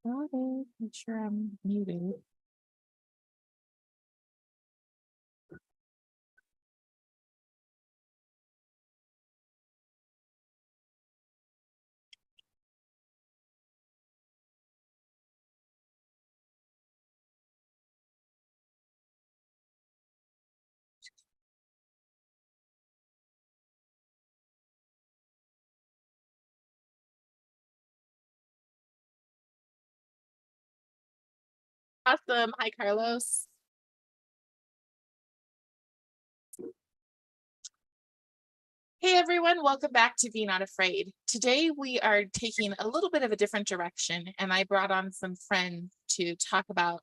Got it. Make sure I'm muted. Awesome. Hi, Carlos. Hey, everyone. Welcome back to Be Not Afraid. Today, we are taking a little bit of a different direction, and I brought on some friends to talk about,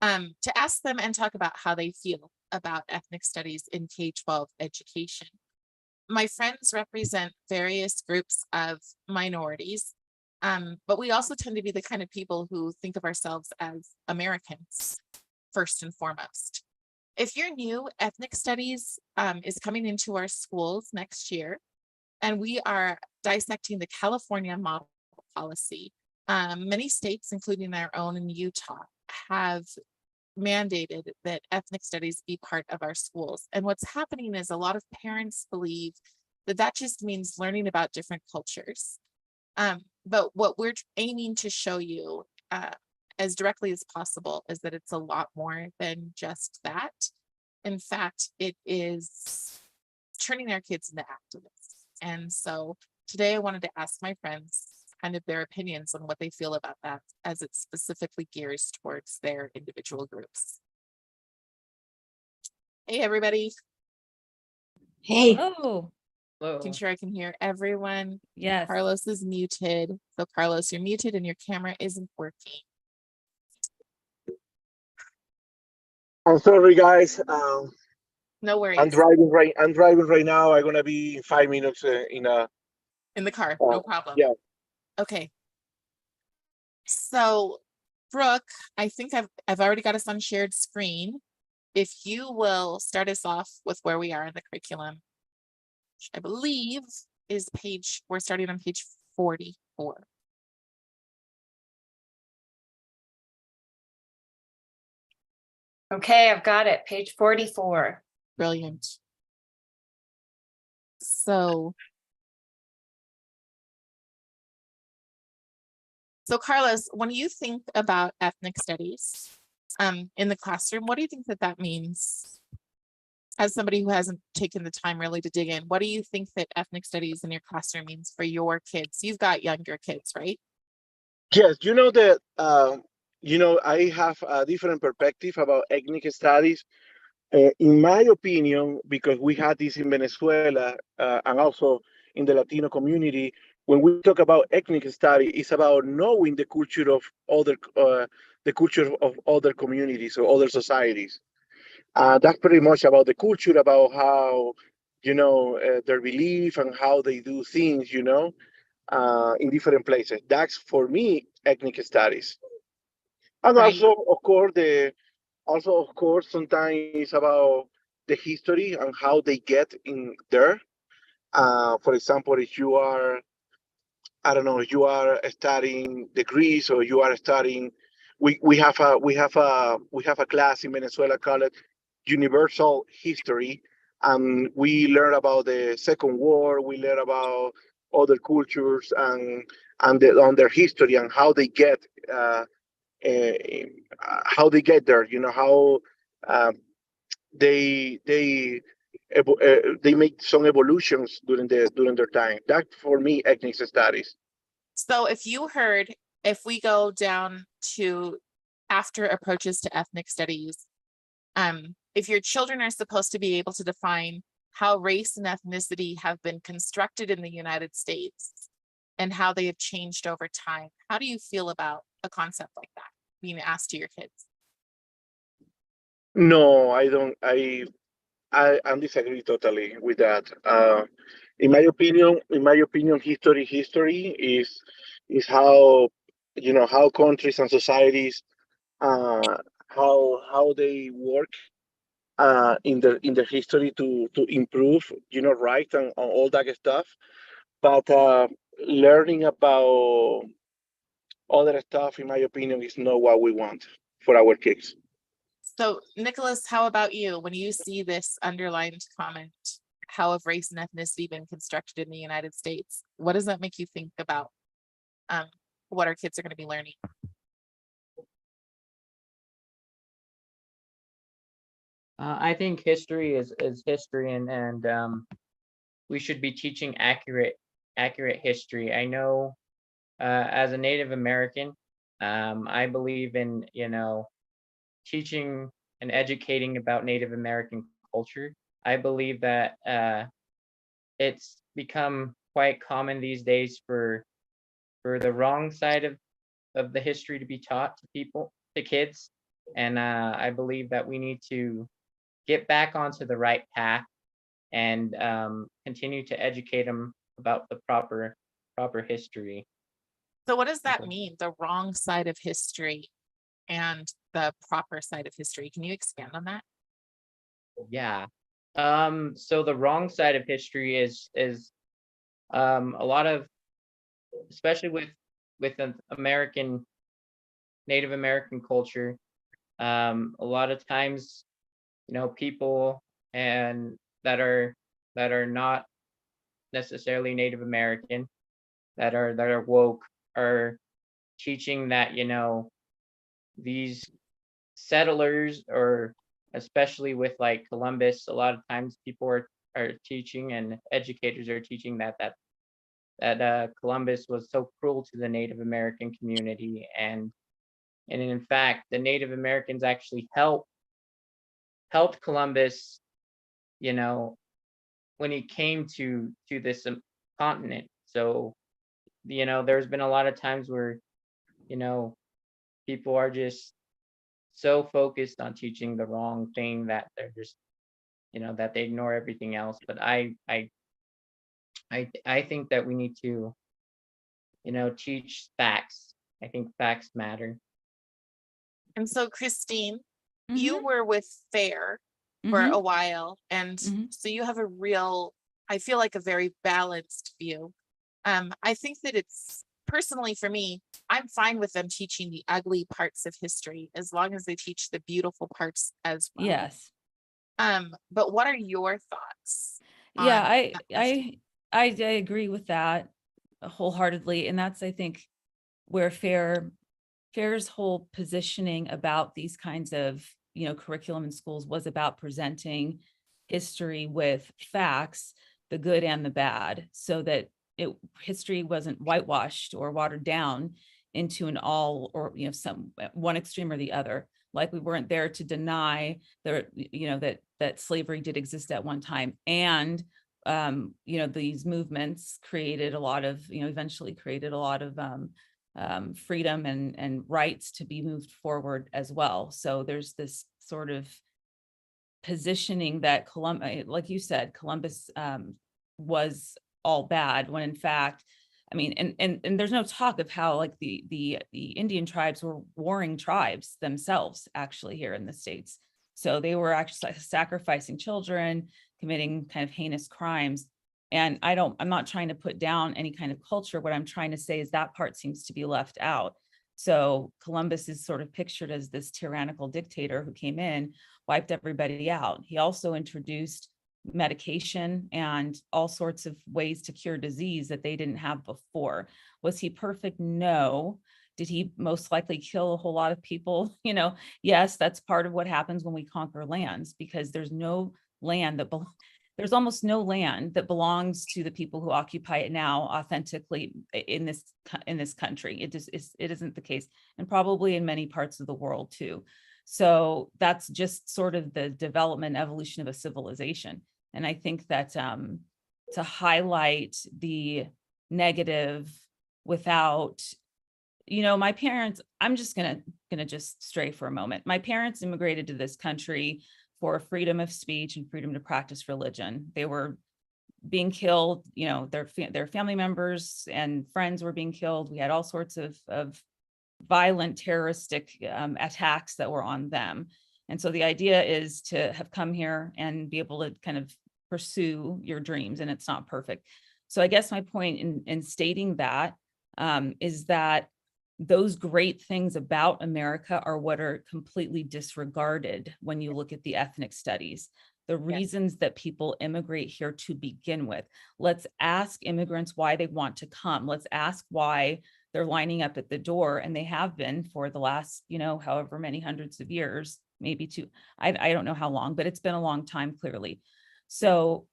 to ask them and talk about how they feel about ethnic studies in K-12 education. My friends represent various groups of minorities, but we also tend to be the kind of people who think of ourselves as Americans, first and foremost. If you're new, ethnic studies is coming into our schools next year, and we are dissecting the California model policy. Many states, including our own in Utah, have mandated that ethnic studies be part of our schools. And what's happening is a lot of parents believe that that just means learning about different cultures. But what we're aiming to show you as directly as possible is that it's a lot more than just that. In fact, it is turning our kids into activists. And so today I wanted to ask my friends kind of their opinions on what they feel about that as it specifically gears towards their individual groups. Hey, everybody. Hey. Oh, Making sure I can hear everyone. yes. Carlos is muted. So Carlos, you're muted and your camera isn't working. I'm sorry, guys. No worries. I'm driving right now. I'm gonna be in 5 minutes in the car. No problem. Yeah. Okay. So, Brooke, I think I've already got us on shared screen. If you will start us off with where we are in the curriculum, which I believe is we're starting on page 44. Okay, I've got it. Page 44. Brilliant. So Carlos, when you think about ethnic studies in the classroom, what do you think that means? As somebody who hasn't taken the time really to dig in, what do you think that ethnic studies in your classroom means for your kids? You've got younger kids, right? Yes, you know that I have a different perspective about ethnic studies. In my opinion, because we had this in Venezuela and also in the Latino community, when we talk about ethnic study, it's about knowing the culture of other communities or other societies. That's pretty much about the culture, about how their belief and how they do things, in different places. That's for me ethnic studies, and Right. also of course sometimes it's about the history and how they get in there. For example, if you are, I don't know, you are studying the Greece or you are studying, we have a class in Venezuela called Universal History, and we learn about the Second War. We learn about other cultures and on their history and how they get uh, there. How they they make some evolutions during their time. That for me, ethnic studies. So if we go down to after approaches to ethnic studies, if your children are supposed to be able to define how race and ethnicity have been constructed in the United States and how they have changed over time, how do you feel about a concept like that being asked to your kids? No, I don't. I disagree totally with that. In my opinion, history is how how countries and societies how they work in their history to improve, right, and all that stuff. But learning about other stuff, in my opinion, is not what we want for our kids. So Nicholas, how about you? When you see this underlined comment, how have race and ethnicity been constructed in the United States? What does that make you think about what our kids are going to be learning? I think history is history, and we should be teaching accurate history. I know, as a Native American, I believe in, teaching and educating about Native American culture. I believe that it's become quite common these days for the wrong side of the history to be taught to kids, and I believe that we need to get back onto the right path and continue to educate them about the proper history. So what does that mean? The wrong side of history and the proper side of history. Can you expand on that? Yeah. So the wrong side of history is a lot of, especially with an Native American culture, a lot of times, people and that are not necessarily Native American, that are woke, are teaching that, these settlers, or especially with like Columbus, a lot of times people are teaching, and educators are teaching that Columbus was so cruel to the Native American community, and in fact the Native Americans actually helped Columbus, you know, when he came to this continent. So, there's been a lot of times where, people are just so focused on teaching the wrong thing that they're just, that they ignore everything else. But I think that we need to, teach facts. I think facts matter. And so Christine, Mhm. you were with FAIR for Mhm. a while, and Mhm. so you have a real, I feel like a very balanced view. I think that it's personally for me, I'm fine with them teaching the ugly parts of history as long as they teach the beautiful parts as well. Yes. But what are your thoughts Yeah, on I that question? I I agree with that wholeheartedly, and that's, I think, where FAIR's whole positioning about these kinds of, curriculum in schools was about presenting history with facts, the good and the bad, so that history wasn't whitewashed or watered down into an all, or some one extreme or the other. Like, we weren't there to deny that slavery did exist at one time, and these movements created a lot of, eventually created a lot of freedom and rights to be moved forward as well. So there's this sort of positioning that Columbus, like you said, Columbus was all bad, when in fact, I mean, and there's no talk of how, like, the Indian tribes were warring tribes themselves, actually, here in the States. So they were actually sacrificing children, committing kind of heinous crimes. And I'm not trying to put down any kind of culture. What I'm trying to say is that part seems to be left out. So Columbus is sort of pictured as this tyrannical dictator who came in, wiped everybody out. He also introduced medication and all sorts of ways to cure disease that they didn't have before. Was he perfect? No. Did he most likely kill a whole lot of people? Yes, that's part of what happens when we conquer lands, because there's almost no land that belongs to the people who occupy it now authentically in this country. It isn't the case, and probably in many parts of the world too. So that's just sort of the development, evolution of a civilization. And I think that to highlight the negative without, my parents, I'm just gonna just stray for a moment. My parents immigrated to this country for freedom of speech and freedom to practice religion. They were being killed, their family members and friends were being killed. We had all sorts of violent terroristic attacks that were on them. And so the idea is to have come here and be able to kind of pursue your dreams, and it's not perfect. So I guess my point in stating that is that those great things about America are what are completely disregarded when you look at the ethnic studies. The reasons that people immigrate here to begin with. Let's ask immigrants why they want to come. Let's ask why they're lining up at the door, and they have been for the last, however many hundreds of years, maybe two. I don't know how long, but it's been a long time, clearly. So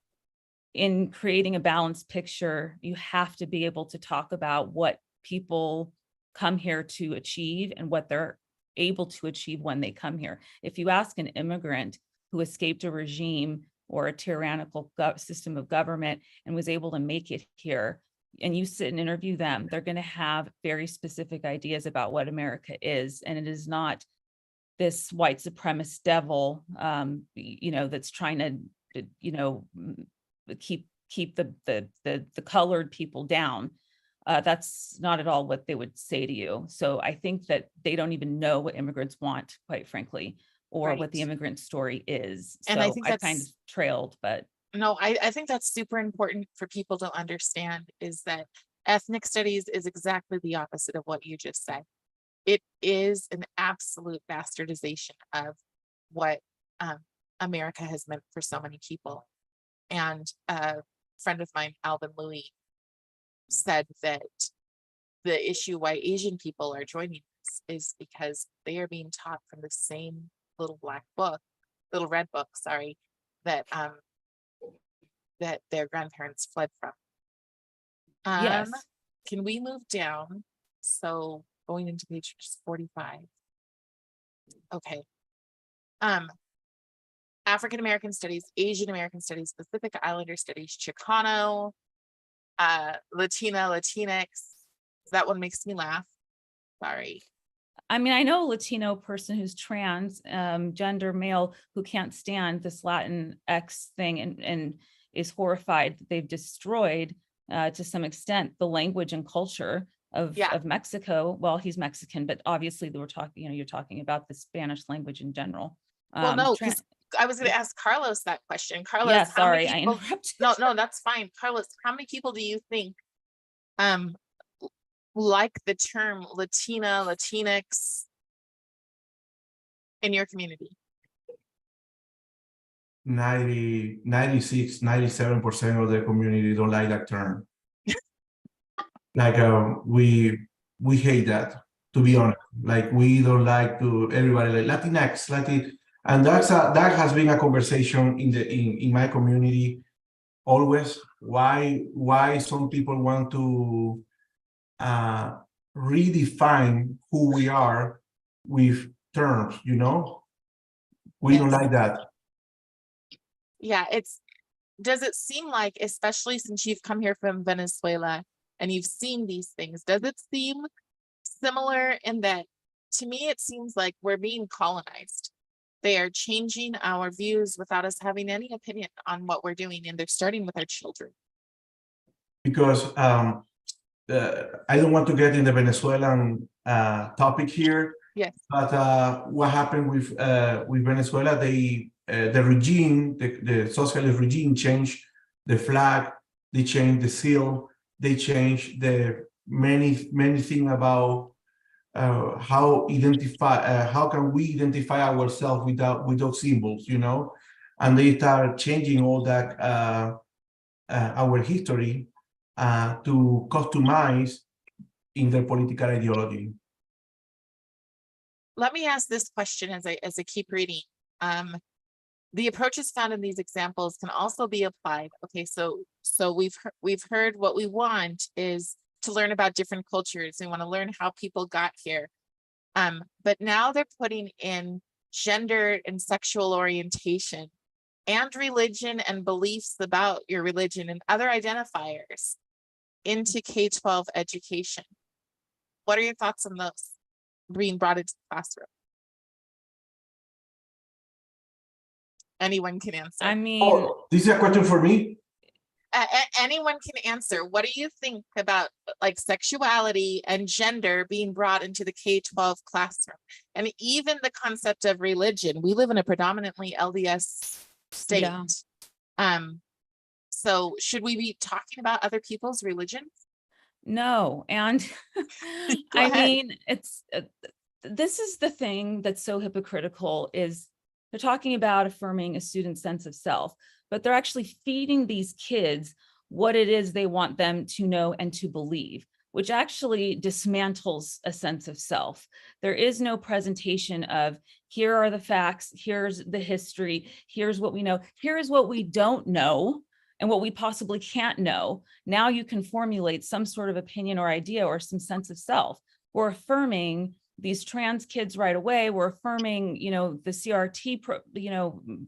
in creating a balanced picture, you have to be able to talk about what people come here to achieve and what they're able to achieve when they come here. If you ask an immigrant who escaped a regime or a tyrannical system of government and was able to make it here, and you sit and interview them, they're going to have very specific ideas about what America is. And it is not this white supremacist devil, that's trying to, keep the colored people down. That's not at all what they would say to you. So I think that they don't even know what immigrants want, quite frankly, or what the immigrant story is. And so I think I that's kind of trailed, but no, I think that's super important for people to understand, is that ethnic studies is exactly the opposite of what you just said. It is an absolute bastardization of what America has meant for so many people. And a friend of mine, Alvin Louis, said that the issue why Asian people are joining this is because they are being taught from the same little red book, sorry, that that their grandparents fled from. yes. Can we move down? So going into page 45. Okay. African American studies, Asian American studies, Pacific Islander studies, Chicano, Latina, Latinx. That one makes me laugh. Sorry. I mean, I know a Latino person who's trans, gender male, who can't stand this Latin X thing and is horrified that they've destroyed to some extent the language and culture of Mexico. Well, he's Mexican, but obviously they were talking, you're talking about the Spanish language in general. Well, no, because I was going to ask Carlos that question. Carlos, yeah, sorry, I interrupted. No, that's fine. Carlos, how many people do you think like the term Latina, Latinx in your community? 96, 97% of the community don't like that term. Like we hate that, to be honest. Like we don't like to everybody like Latinx, Latin, and that has been a conversation in my community always. Why some people want to redefine who we are with terms, we don't like that. Yeah, does it seem like, especially since you've come here from Venezuela and you've seen these things, does it seem similar in that, to me, it seems like we're being colonized. They are changing our views without us having any opinion on what we're doing, and they're starting with our children. Because I don't want to get in the Venezuelan topic here. Yes. But what happened with Venezuela? The regime, the socialist regime, changed the flag. They changed the seal. They changed the many things about how can we identify ourselves with those symbols, and they start changing all that our history to customize in their political ideology. Let me ask this question as I keep reading. The approaches found in these examples can also be applied. Okay, so we've heard what we want is to learn about different cultures. We want to learn how people got here. But now they're putting in gender and sexual orientation and religion and beliefs about your religion and other identifiers into K-12 education. What are your thoughts on those being brought into the classroom? Anyone can answer. I mean, this is a question for me. Anyone can answer. What do you think about like sexuality and gender being brought into the K-12 classroom? And even the concept of religion. We live in a predominantly LDS state. Yeah. So should we be talking about other people's religions? No, and Go I ahead. mean, it's this is the thing that's so hypocritical is they're talking about affirming a student's sense of self, but they're actually feeding these kids what it is they want them to know and to believe, which actually dismantles a sense of self. There is no presentation of here are the facts, here's the history, here's what we know, here is what we don't know and what we possibly can't know. Now you can formulate some sort of opinion or idea or some sense of self. We're affirming these trans kids right away. We're affirming, the CRT,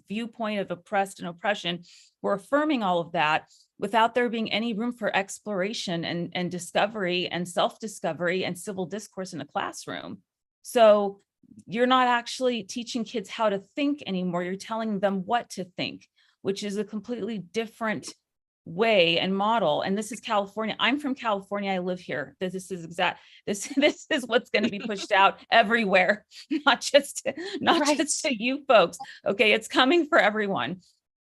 viewpoint of oppressed and oppression. We're affirming all of that without there being any room for exploration and discovery and self-discovery and civil discourse in a classroom. So you're not actually teaching kids how to think anymore. You're telling them what to think, which is a completely different way and model. And this is California. I'm from California. I live here. This is what's going to be pushed out everywhere, not just to you folks. Okay, it's coming for everyone.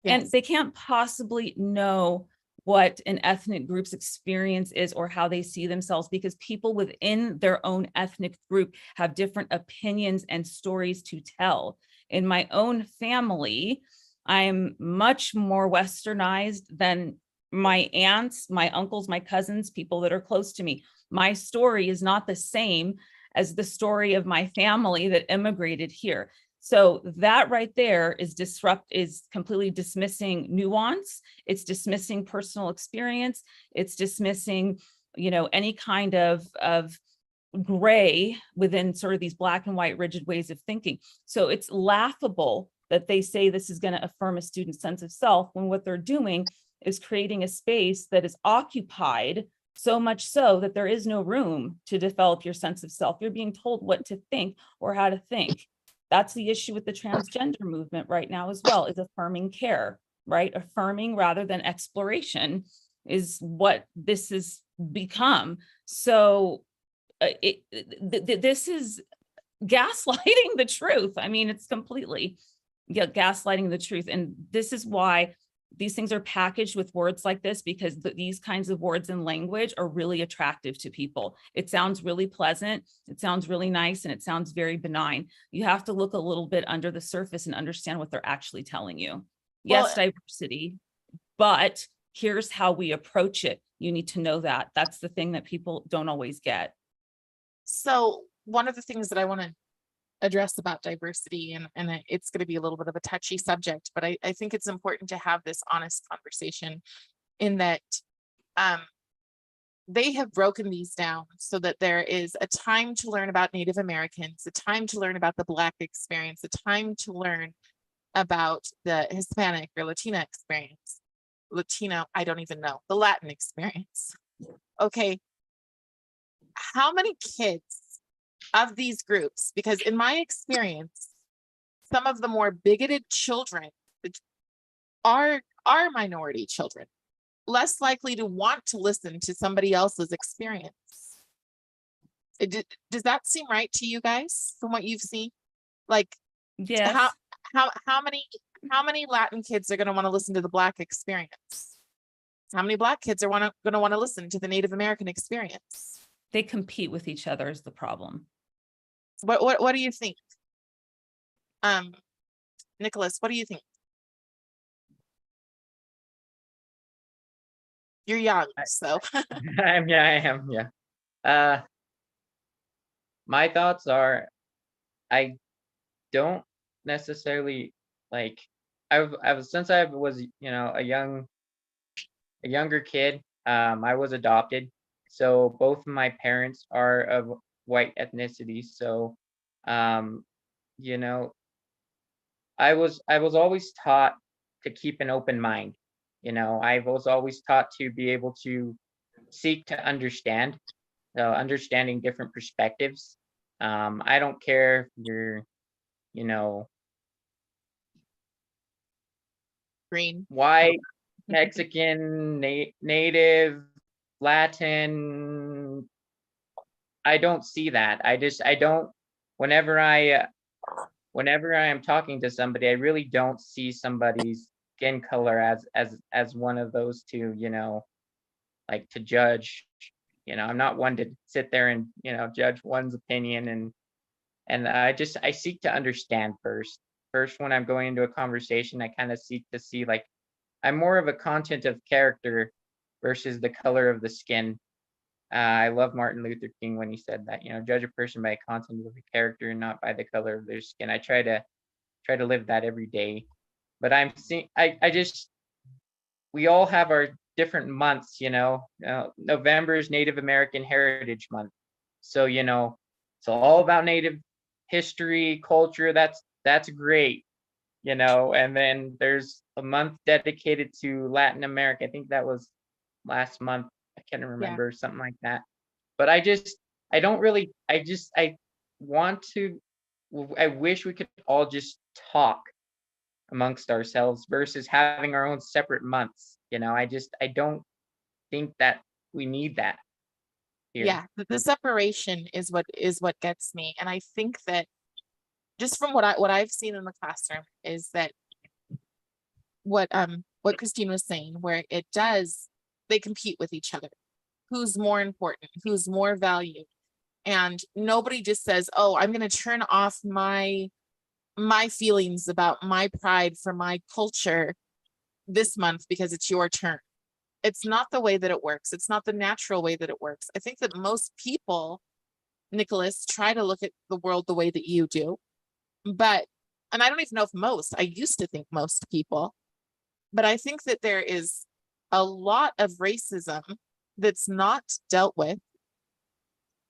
Yes. And they can't possibly know what an ethnic group's experience is or how they see themselves, because people within their own ethnic group have different opinions and stories to tell. In my own family, I'm much more westernized than my aunts, my uncles, my cousins, people that are close to me. My story is not the same as the story of my family that immigrated here. So that right there is completely dismissing nuance. It's dismissing personal experience. It's dismissing, any kind of gray within sort of these black and white rigid ways of thinking. So it's laughable that they say this is going to affirm a student's sense of self when what they're doing is creating a space that is occupied so much so that there is no room to develop your sense of self. You're being told what to think or how to think. That's the issue with the transgender movement right now as well, is affirming care, right? Affirming rather than exploration is what this has become. So this is gaslighting the truth. I mean, it's completely gaslighting the truth. And this is why these things are packaged with words like this, because these kinds of words and language are really attractive to people. It sounds really pleasant. It sounds really nice. And it sounds very benign. You have to look a little bit under the surface and understand what they're actually telling you. Yes, diversity, but here's how we approach it. You need to know that. That's the thing that people don't always get. So one of the things that I want to address about diversity, and it's going to be a little bit of a touchy subject, but I think it's important to have this honest conversation in that they have broken these down so that there is a time to learn about Native Americans, a time to learn about the Black experience, a time to learn about the Hispanic or Latina experience. Latino, I don't even know, the Latin experience. Okay, how many kids of these groups, because in my experience, some of the more bigoted children are minority children, less likely to want to listen to somebody else's experience. Does that seem right to you guys from what you've seen? Like, yes. How many Latin kids are going to want to listen to the Black experience? How many Black kids are going to want to listen to the Native American experience? They compete with each other is the problem. What do you think? Nicholas, what do you think? You're young, so. I am. Yeah. My thoughts are, I don't necessarily like, I've since I was, a younger kid, I was adopted. So both of my parents are of white ethnicity. So, I was always taught to keep an open mind. I was always taught to be able to seek to understand, understanding different perspectives. I don't care if you're, Green. white, Mexican, native, Latin. I don't see that. I don't, whenever I am talking to somebody, I really don't see somebody's skin color as one of those two, like to judge, I'm not one to sit there and, judge one's opinion. And I seek to understand first. First, when I'm going into a conversation, I kind of seek to see, like, I'm more of a content of character versus the color of the skin. I love Martin Luther King when he said that, judge a person by the content of the character and not by the color of their skin. I try to live that every day. But I'm seeing, we all have our different months, November is Native American Heritage Month. So, it's all about Native history, culture. That's great, and then there's a month dedicated to Latin America. I think that was last month. I can't remember, something like that. But I wish we could all just talk amongst ourselves versus having our own separate months. I don't think that we need that here. Yeah, the separation is what gets me. And I think that just from what I've seen in the classroom is that what Christine was saying, where they compete with each other. Who's more important, who's more valued. And nobody just says, oh, I'm going to turn off my feelings about my pride for my culture this month because it's your turn. It's not the way that it works. It's not the natural way that it works. I think that most people, Nicholas, try to look at the world the way that you do. And I don't even know if most, I used to think most people, but I think that there is a lot of racism that's not dealt with.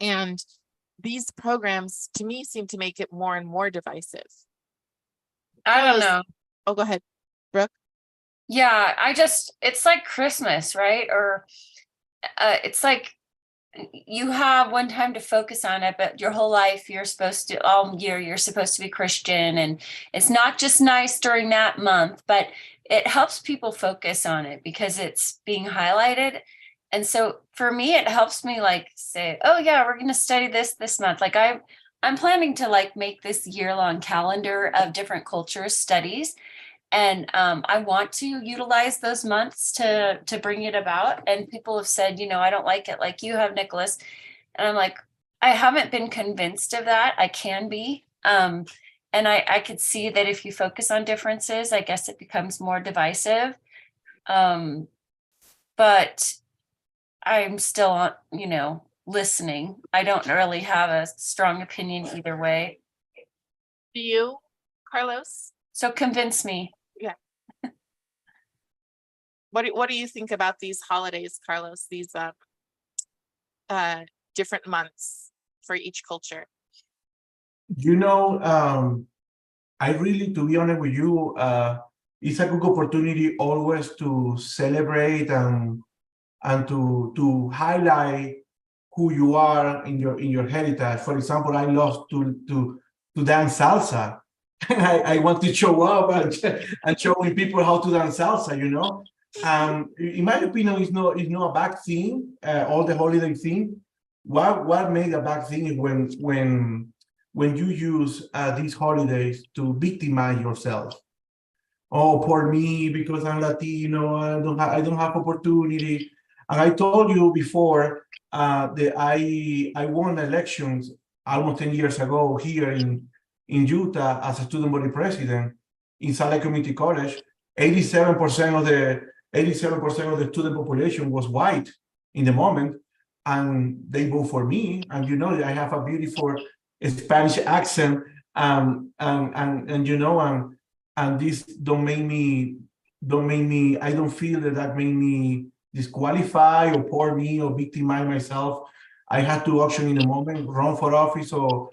And these programs, to me, seem to make it more and more divisive. I don't know. Oh, go ahead, Brooke. Yeah, it's like Christmas, right? Or it's like you have one time to focus on it, but your whole life all year you're supposed to be Christian, and it's not just nice during that month, but it helps people focus on it because it's being highlighted. And so for me, it helps me like say, oh yeah, we're going to study this month. Like I'm planning to like make this year-long calendar of different cultures studies. And I want to utilize those months to bring it about. And people have said, I don't like it like you have, Nicholas. And I'm like, I haven't been convinced of that. I can be. And I could see that if you focus on differences, I guess it becomes more divisive. But I'm still, listening. I don't really have a strong opinion either way. Do you, Carlos? So convince me. Yeah. What do you think about these holidays, Carlos? These different months for each culture? I really, to be honest with you, it's a good opportunity always to celebrate and to highlight who you are in your heritage. For example, I love to dance salsa. I want to show up and showing people how to dance salsa, in my opinion, it's not a bad thing, all the holiday thing. What made a bad thing is when you use these holidays to victimize yourself. Oh, poor me, because I'm Latino, I don't have opportunity. And I told you before that I won elections almost 10 years ago here in Utah as a student body president in Salt Lake Community College. 87% of the student population was white in the moment, and they vote for me. And I have a beautiful Spanish accent, and this don't make me. I don't feel that made me disqualify or poor me or victimize myself. I had to auction in the moment, run for office or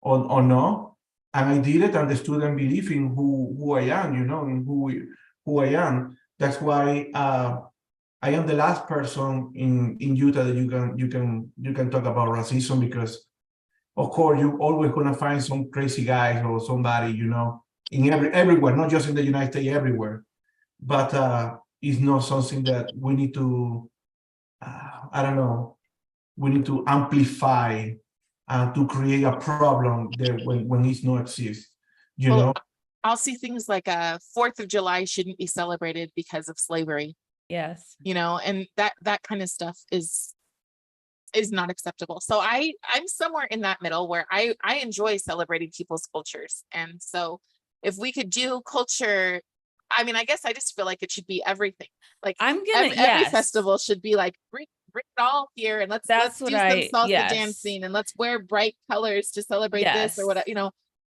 no, and I did it. And the student believe in who I am, and who I am. That's why I am the last person in Utah that you can talk about racism, because of course you're always gonna find some crazy guys or somebody, in everywhere, not just in the United States, everywhere. But it's not something that we need to, I don't know, we need to amplify to create a problem there when it's not exist, I'll see things like 4th of July shouldn't be celebrated because of slavery. Yes. And that kind of stuff is is not acceptable. So I'm somewhere in that middle where I enjoy celebrating people's cultures. And so if we could do culture, I mean, I guess I just feel like it should be everything. Like I'm gonna, every yes, festival should be like, bring it all here, and let's That's do what some salsa yes. dancing, and let's wear bright colors to celebrate this or Yes. whatever, you know,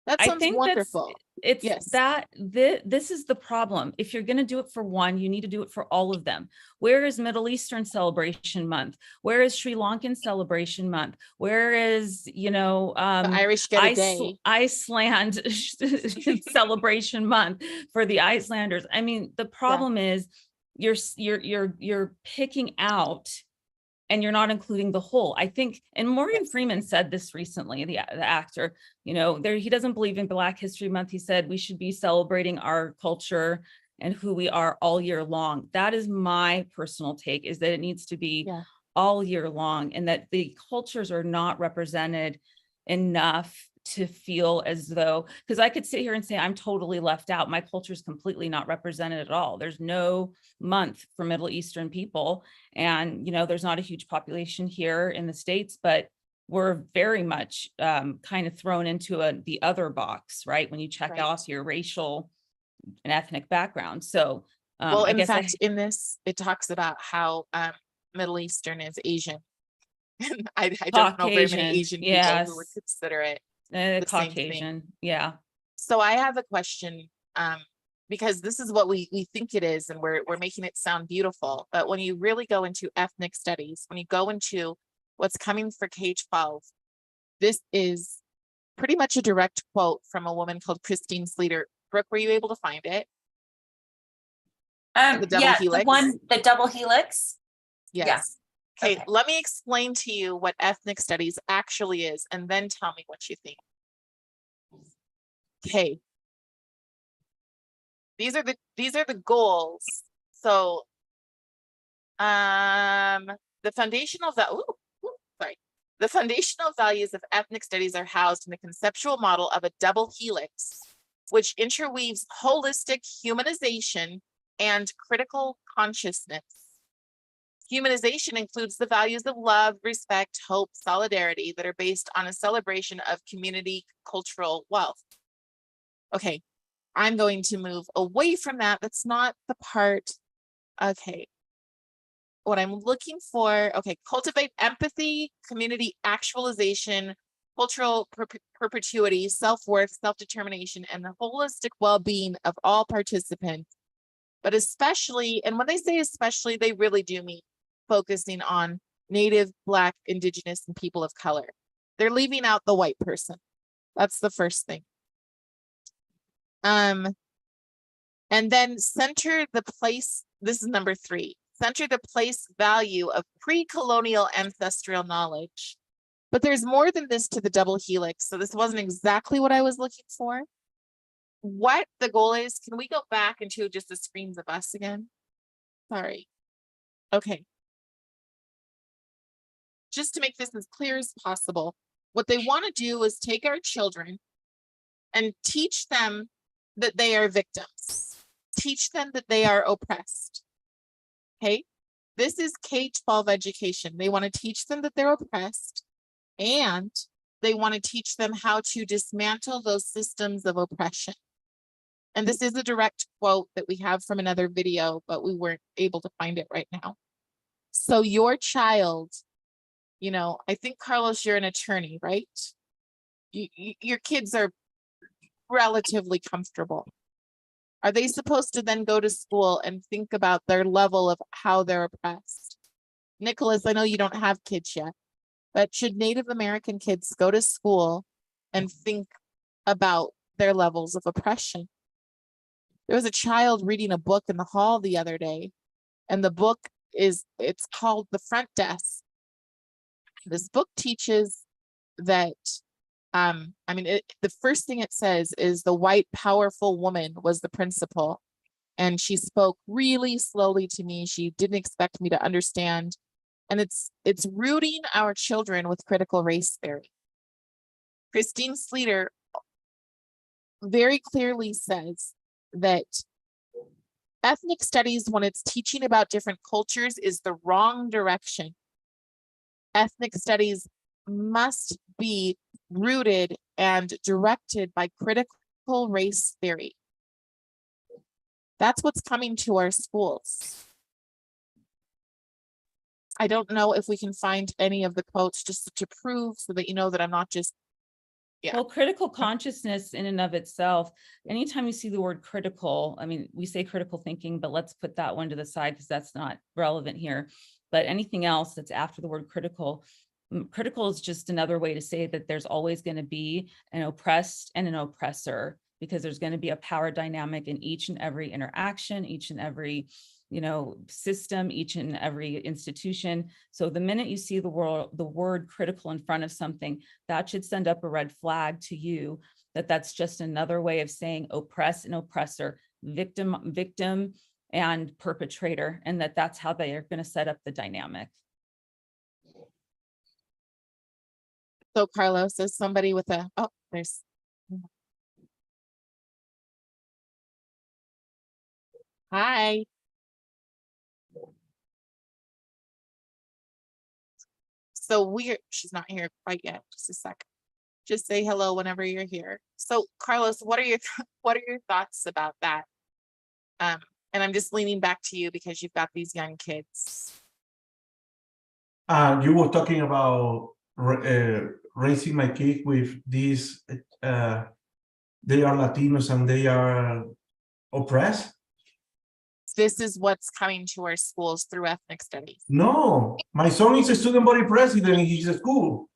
that I sounds think wonderful. it's Yes. that this is the problem. If you're going to do it for one, you need to do it for all of them. Where is Middle Eastern Celebration Month? Where is Sri Lankan Celebration Month? Where is, you know, The Irish get a day. Iceland Celebration Month for the Icelanders? I mean, the problem is you're picking out and you're not including the whole. I think, and Morgan Freeman said this recently, the actor, you know, he doesn't believe in Black History Month. He said we should be celebrating our culture and who we are all year long. That is my personal take, is that it needs to be all year long, and that the cultures are not represented enough to feel as though, because I could sit here and say I'm totally left out. My culture is completely not represented at all. There's no month for Middle Eastern people. And, you know, there's not a huge population here in the States, but we're very much kind of thrown into the other box, right? When you check off your racial and ethnic background. So well, in fact, in this, it talks about how Middle Eastern is Asian. And I don't know very many Asian people who would consider it the Caucasian. Yeah. So I have a question, because this is what we think it is, and we're making it sound beautiful. But when you really go into ethnic studies, when you go into what's coming for K-12, this is pretty much a direct quote from a woman called Christine Sleater. Brooke, were you able to find it? The double helix? The double helix. Yes. Yeah. Okay, let me explain to you what ethnic studies actually is, and then tell me what you think. Okay. These are the goals. So the foundational values of ethnic studies are housed in the conceptual model of a double helix, which interweaves holistic humanization and critical consciousness. Humanization includes the values of love, respect, hope, solidarity that are based on a celebration of community cultural wealth. Okay, I'm going to move away from that. That's not the part. Okay, what I'm looking for, okay, cultivate empathy, community actualization, cultural perpetuity, self-worth, self-determination, and the holistic well-being of all participants. But especially, and when they say especially, they really do mean focusing on Native, Black, Indigenous, and people of color. They're leaving out the white person. That's the first thing. And then center the place, this is number 3, center the place value of pre-colonial ancestral knowledge. But there's more than this to the double helix. So this wasn't exactly what I was looking for. What the goal is, can we go back into just the screens of us again? Sorry. Okay. Just to make this as clear as possible, what they want to do is take our children and teach them that they are victims. Teach them that they are oppressed. Okay? This is K-12 education. They want to teach them that they're oppressed, and they want to teach them how to dismantle those systems of oppression. And this is a direct quote that we have from another video, but we weren't able to find it right now. So your child, you know, I think, Carlos, you're an attorney, right? Your kids are relatively comfortable. Are they supposed to then go to school and think about their level of how they're oppressed? Nicholas, I know you don't have kids yet, but should Native American kids go to school and think about their levels of oppression? There was a child reading a book in the hall the other day, and the book it's called The Front Desk. This book teaches that, the first thing it says is the white powerful woman was the principal, and she spoke really slowly to me. She didn't expect me to understand, and it's rooting our children with critical race theory. Christine Sleater very clearly says that ethnic studies, when it's teaching about different cultures, is the wrong direction. ethnic studies must be rooted and directed by critical race theory. That's what's coming to our schools. I don't know if we can find any of the quotes just to prove so that you know that I'm not just, yeah. Well, critical consciousness in and of itself, anytime you see the word critical, I mean, we say critical thinking, but let's put that one to the side because that's not relevant here. But anything else that's after the word critical, critical is just another way to say that there's always going to be an oppressed and an oppressor, because there's going to be a power dynamic in each and every interaction, each and every, you know, system, each and every institution. So the minute you see the word critical in front of something, that should send up a red flag to you that that's just another way of saying oppress and oppressor, victim and perpetrator, and that's how they are going to set up the dynamic. So Carlos is somebody with a, oh, there's. Hi. So she's not here quite yet. Just a second. Just say hello whenever you're here. So Carlos, what are your thoughts about that? And I'm just leaning back to you because you've got these young kids. You were talking about raising my kid with these, they are Latinos and they are oppressed? This is what's coming to our schools through ethnic studies. No, my son is a student body president in his school.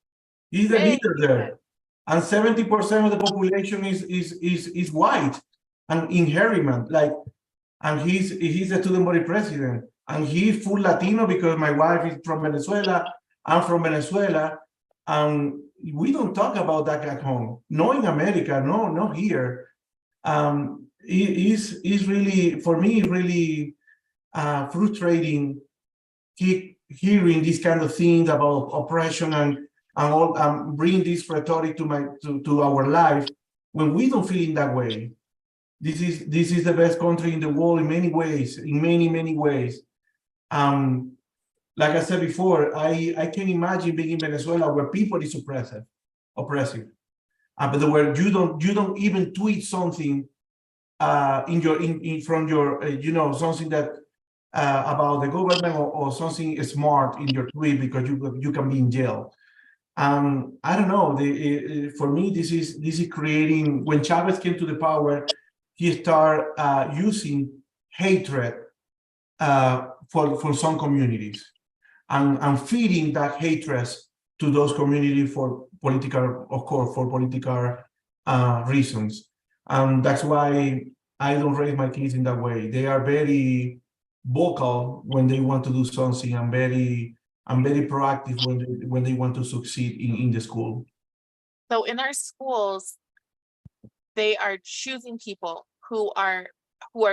He's the leader there. And 70% of the population is white and inherent, like, and he's a student body president. And he's full Latino because my wife is from Venezuela. I'm from Venezuela. And we don't talk about that at home. No in America, no, not here. It is really, for me, really frustrating hearing these kind of things about oppression and all, bring this rhetoric to our life when we don't feel in that way. This is the best country in the world in many ways, in many ways. Like I said before, I can imagine being in Venezuela where people is oppressive, but where you don't even tweet something from your you know, something that about the government or something smart in your tweet because you can be in jail. I don't know. For me, this is creating. When Chavez came to the power, he started using hatred for some communities and feeding that hatred to those communities for political, of course, for political reasons. And that's why I don't raise my kids in that way. They are very vocal when they want to do something and very proactive when they want to succeed in the school. So in our schools, they are choosing people who are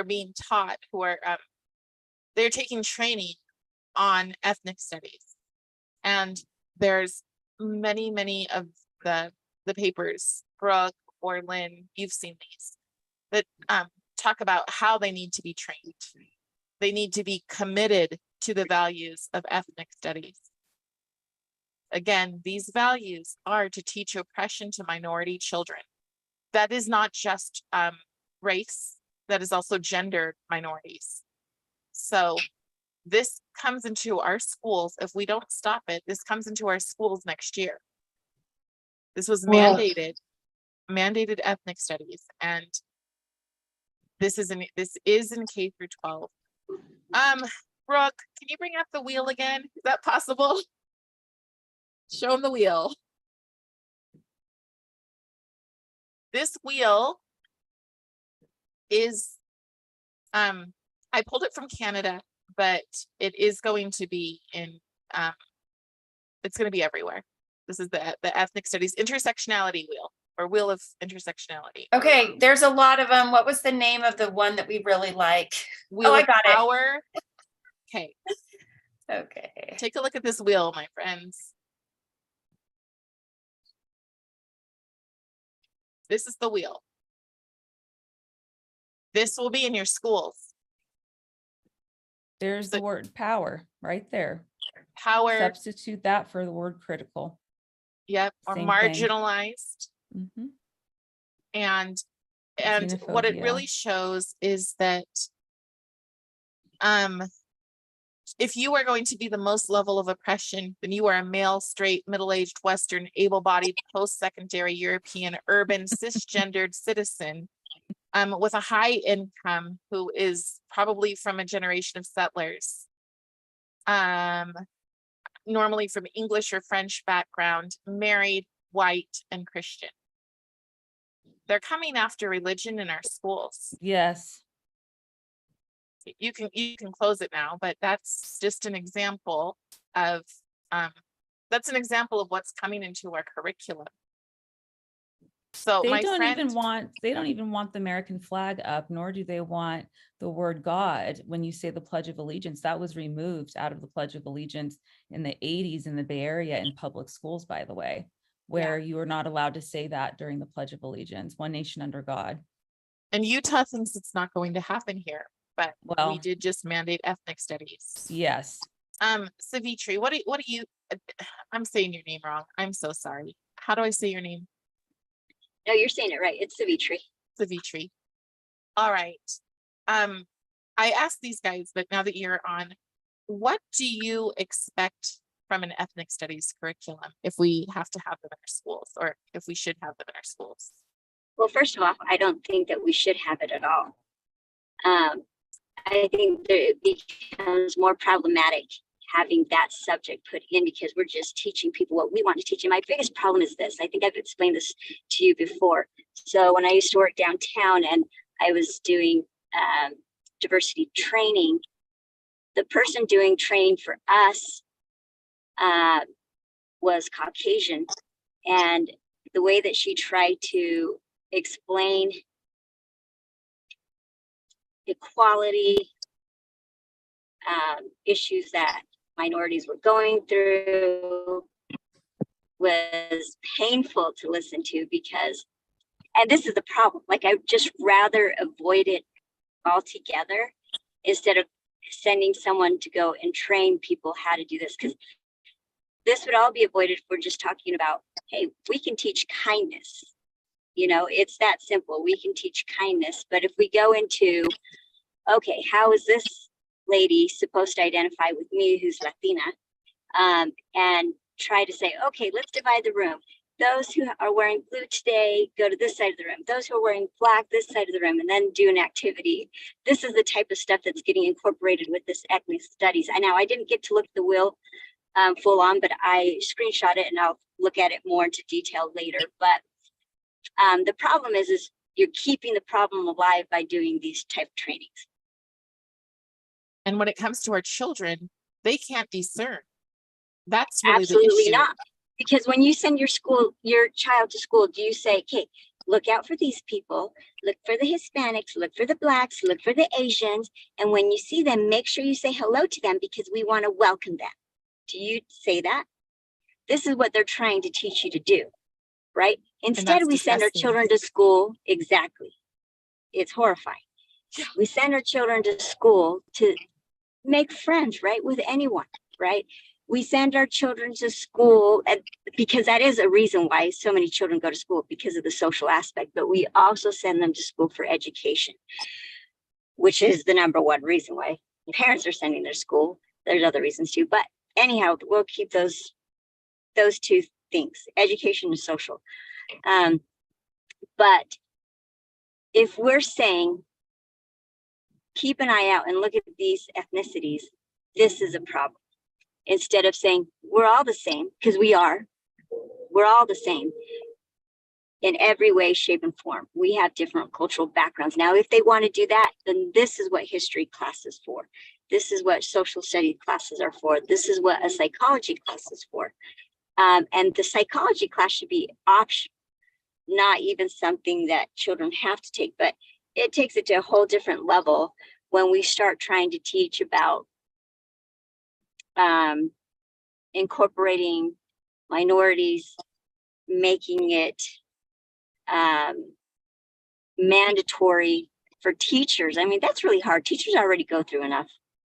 being taught, they're taking training on ethnic studies. And there's many of the papers, Brooke or Lynn, you've seen these, that talk about how they need to be trained. They need to be committed to the values of ethnic studies. Again, these values are to teach oppression to minority children. That is not just race, that is also gender minorities. So this comes into our schools. If we don't stop it, this comes into our schools next year. This was mandated ethnic studies, and this is in K through 12. Brooke, can you bring up the wheel again? Is that possible? Show them the wheel. This wheel is, I pulled it from Canada, but it is going to be in, it's going to be everywhere. This is the ethnic studies intersectionality wheel, or wheel of intersectionality. Okay, there's a lot of them. What was the name of the one that we really like? Wheel I of got power. Okay. Okay. Take a look at this wheel, my friends. This is the wheel. This will be in your schools. There's the word power right there. power, Substitute that for the word critical. yep, or Same thing. marginalized. Mhm. And what it Xenophobia. really shows is that if you are going to be the most level of oppression, then you are a male, straight, middle-aged, Western, able-bodied, post-secondary, European, urban, cisgendered citizen with a high income who is probably from a generation of settlers, normally from English or French background, married, white, and Christian. They're coming after religion in our schools. Yes. You can close it now, but that's just an example of what's coming into our curriculum. So They my don't friend, even want the American flag up, nor do they want the word God. When you say the Pledge of Allegiance, that was removed out of the Pledge of Allegiance in the 80s in the Bay Area in public schools, by the way, where you are not allowed to say that during the Pledge of Allegiance, one nation under God. and Utah thinks it's not going to happen here, but Well, we did just mandate ethnic studies. yes. Savitri, what do you, I'm saying your name wrong. I'm so sorry. How do I say your name? No, you're saying it right. It's Savitri. Savitri. All right. I asked these guys, but now that you're on, what do you expect from an ethnic studies curriculum if we have to have them in our schools, or if we should have them in our schools? Well, first of all, I don't think that we should have it at all. I think that it becomes more problematic having that subject put in because we're just teaching people what we want to teach. And my biggest problem is this. I think I've explained this to you before. So when I used to work downtown and I was doing diversity training, the person doing training for us was Caucasian. And the way that she tried to explain equality issues that minorities were going through was painful to listen to because, and this is the problem, like I just rather avoid it altogether instead of sending someone to go and train people how to do this, because this would all be avoided if we're just talking about, hey, we can teach kindness. You know, it's that simple. We can teach kindness. But if we go into, okay, how is this lady supposed to identify with me who's Latina, and try to say, okay, let's divide the room. Those who are wearing blue today go to this side of the room. Those who are wearing black, this side of the room, and then do an activity. This is the type of stuff that's getting incorporated with this ethnic studies. I didn't get to look at the will full on, but I screenshot it and I'll look at it more into detail later. But the problem is you're keeping the problem alive by doing these type of trainings. And when it comes to our children, they can't discern. That's really Absolutely the issue. not. Because when you send your child to school, do you say, okay, look out for these people, look for the Hispanics, look for the Blacks, look for the Asians, and when you see them, make sure you say hello to them because we want to welcome them. Do you say that? This is what they're trying to teach you to do, right? Instead, we send our children to school. Exactly. It's horrifying. Yeah. We send our children to school to make friends, right, with anyone, right? We send our children to school because that is a reason why so many children go to school, because of the social aspect, but we also send them to school for education, which is the number one reason why parents are sending their school. There's other reasons too, but anyhow, we'll keep those two things, education and social. But if we're saying, keep an eye out and look at these ethnicities, this is a problem. Instead of saying we're all the same, because we're all the same in every way, shape, and form. We have different cultural backgrounds. Now, if they want to do that, then this is what history class is for. This is what social studies classes are for. This is what a psychology class is for. And the psychology class should be optional, not even something that children have to take, but it takes it to a whole different level when we start trying to teach about incorporating minorities, making it mandatory for teachers. I mean, that's really hard. Teachers already go through enough.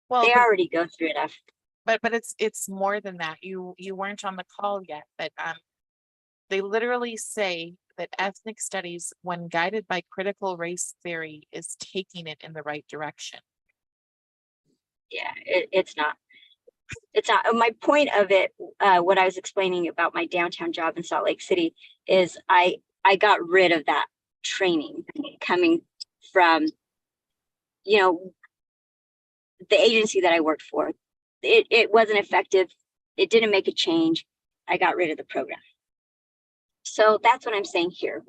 Well, they already go through enough. but it's more than that. You weren't on the call yet, but they literally say that ethnic studies, when guided by critical race theory, is taking it in the right direction. Yeah, it's not. It's not. My point of it, what I was explaining about my downtown job in Salt Lake City, is I got rid of that training coming from, you know, the agency that I worked for. It wasn't effective. It didn't make a change. I got rid of the program. So that's what I'm saying here.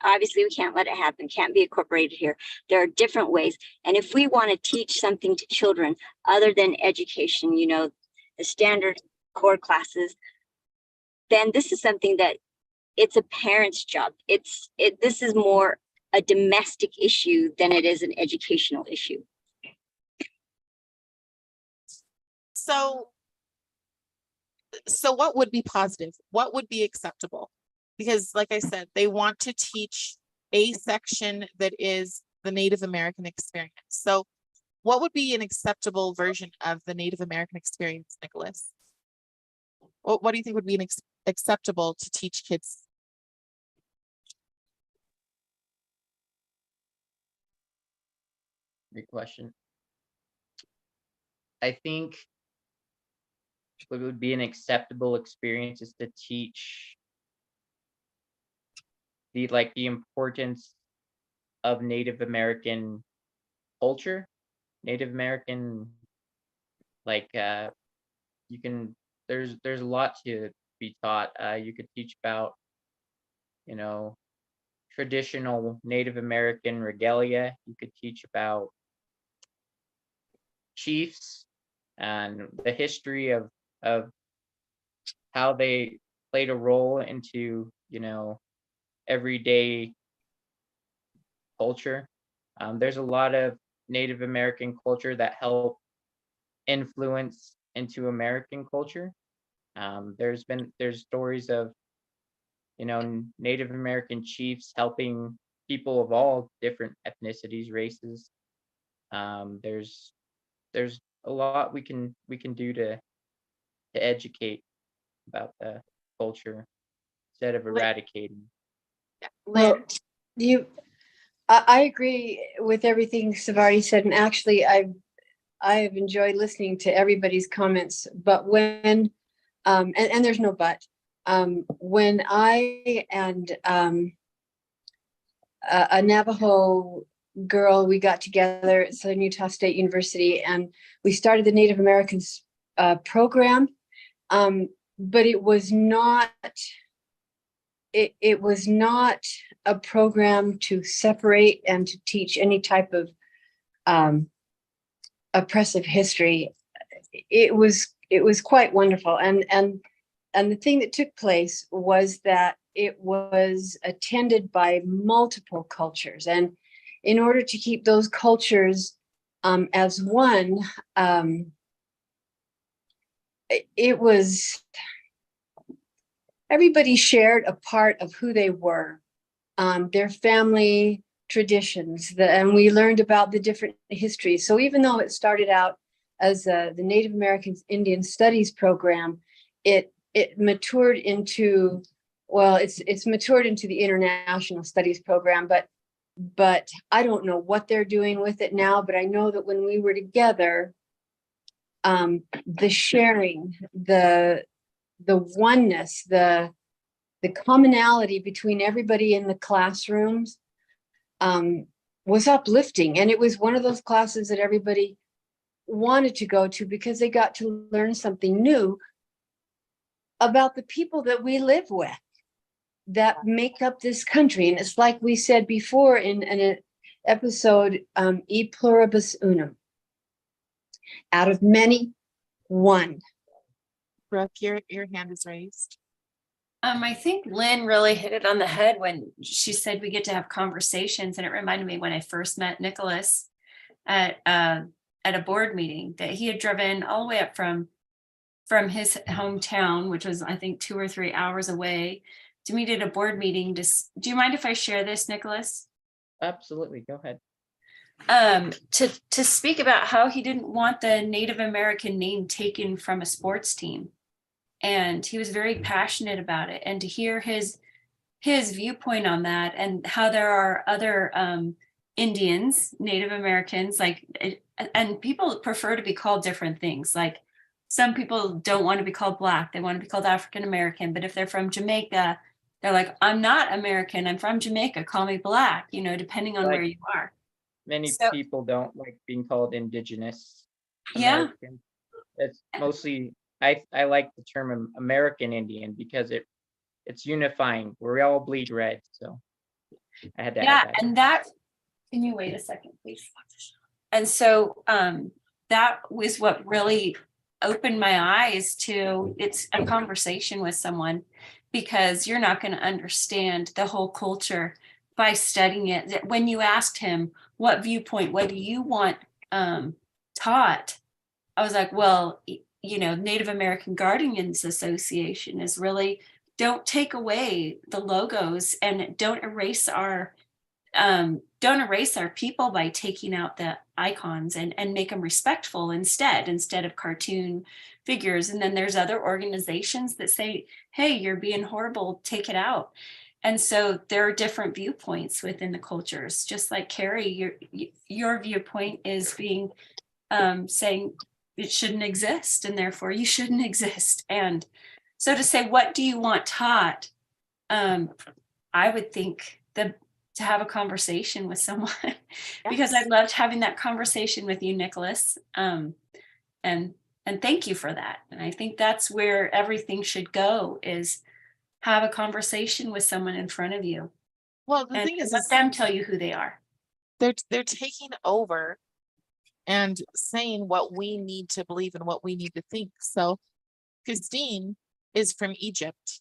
Obviously we can't let it happen, can't be incorporated here. There are different ways. And if we want to teach something to children other than education, you know, the standard core classes, then this is something that it's a parent's job. This is more a domestic issue than it is an educational issue. So what would be positive? What would be acceptable? Because like I said, they want to teach a section that is the Native American experience. So what would be an acceptable version of the Native American experience, Nicholas? What do you think would be acceptable to teach kids? Great question. I think what would be an acceptable experience is to teach the importance of Native American culture, Native American, you can, there's a lot to be taught. You could teach about, you know, traditional Native American regalia. You could teach about chiefs and the history of how they played a role into, you know, everyday culture. There's a lot of Native American culture that help influence into American culture. There's stories of, you know, Native American chiefs helping people of all different ethnicities, races. There's a lot we can do to educate about the culture instead of eradicating. Well, I agree with everything Savari said, and actually I've enjoyed listening to everybody's comments. But when and there's no but, when I and a Navajo girl, we got together at Southern Utah State University, and we started the Native Americans program, but it was not. It was not a program to separate and to teach any type of oppressive history. It was quite wonderful, and the thing that took place was that it was attended by multiple cultures, and in order to keep those cultures as one, it was. Everybody shared a part of who they were, their family traditions, and we learned about the different histories. So even though it started out as the Native American Indian Studies program, it matured into, well, it's matured into the International Studies program, but I don't know what they're doing with it now, but I know that when we were together, the sharing, the oneness, the commonality between everybody in the classrooms was uplifting. And it was one of those classes that everybody wanted to go to because they got to learn something new about the people that we live with that make up this country. And it's like we said before in an episode, e pluribus unum, out of many, one. Brooke, your hand is raised. I think Lynn really hit it on the head when she said we get to have conversations, and it reminded me when I first met Nicholas at a board meeting that he had driven all the way up from his hometown, which was I think 2 or 3 hours away, to meet at a board meeting. Do you mind if I share this, Nicholas? Absolutely, go ahead. to speak about how he didn't want the Native American name taken from a sports team. And he was very passionate about it. And to hear his viewpoint on that, and how there are other Indians, Native Americans, and people prefer to be called different things. Like some people don't want to be called Black, they want to be called African American. But if they're from Jamaica, they're like, I'm not American, I'm from Jamaica, call me Black, depending on Like- where you are. Many So- people don't like being called indigenous Yeah. American. It's mostly, I like the term American Indian because it's unifying. We all bleed red, so I had to Yeah, add that. and that, can you wait a second, please? And so that was what really opened my eyes to, it's a conversation with someone, because you're not going to understand the whole culture by studying it. When you asked him what viewpoint, what do you want taught, I was like, well, Native American Guardians Association is really, don't take away the logos and don't erase our people by taking out the icons, and make them respectful instead of cartoon figures. And then there's other organizations that say, hey, you're being horrible, take it out. And so there are different viewpoints within the cultures. Just like Carrie, your viewpoint is being saying it shouldn't exist, and therefore you shouldn't exist. And so to say, what do you want taught? I would think to have a conversation with someone, because I loved having that conversation with you, Nicholas. And thank you for that. And I think that's where everything should go, is have a conversation with someone in front of you. Well, the And thing is let them tell you who they are. they're taking over and saying what we need to believe and what we need to think. So Christine is from Egypt,